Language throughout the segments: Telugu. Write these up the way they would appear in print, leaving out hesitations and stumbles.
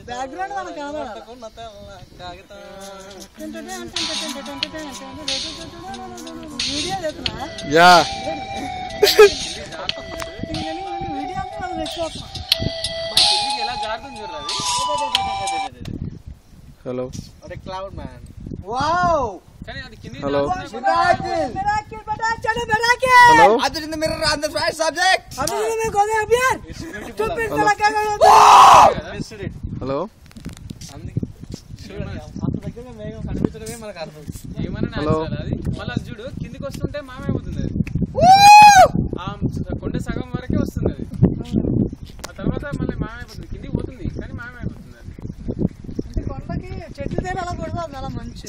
బ్యాక్గ్రౌండ్ మనకు వీడియో చేస్తున్నా వీడియో అంతా మనం ఎక్కువ hello cloud man wow hello Hello. Other in the mirror on the right subject. Other in the go there, Abhiyan. Stupid fella, Hello. Hello. మళ్ళీ చూడు కిందికి వస్తుంటే మామైపోతుంది అది కొండ సగం వరకే వస్తుంది అది ఆ తర్వాత మళ్ళీ మామైపోతుంది కిందికి పోతుంది కానీ మామైపోతుంది అది అంటే కొండకి చెట్లు దగ్గర అలా కొడతాం అలా మంచి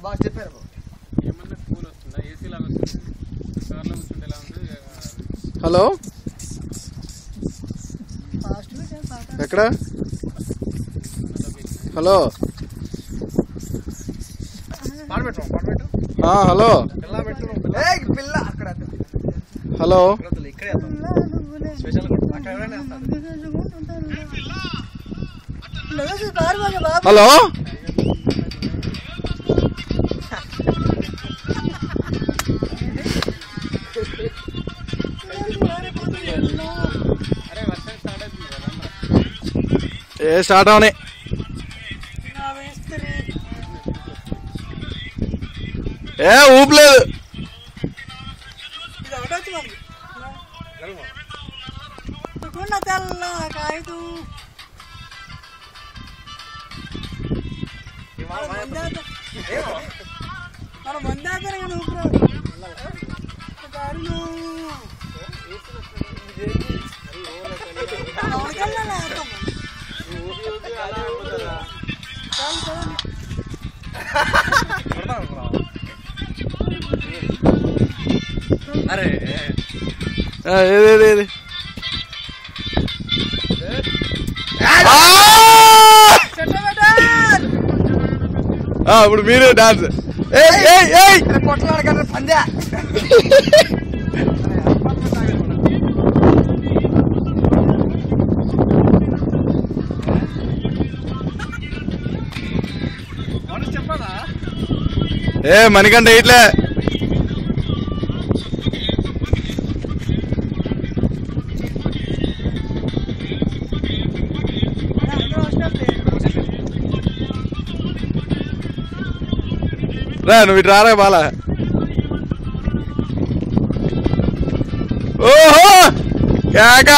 బాగా చెప్పారు ఏమన్నా కూల్ వస్తుందా ఏసీ లాగా వస్తుంది కార్లో కూర్చుంటే ఎలా ఉంది హలో ఎక్కడ హలో హలో హలో హలో ఏ స్టార్ట్ అవని ఏ ఊపలేదు మన మందాకరే కానీ ఊపిరాదు అరే ఏది ఇప్పుడు మీరే డాన్స్ కొట్లాడగలరు పంజా చెప్పాలా ఏ మణికంఠ ఇట్లే రా నువ్వు ఇటు రారా బాలా ఓహో కేక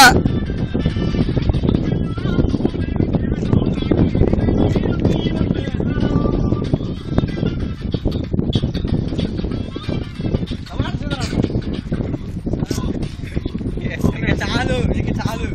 చాలు చాలు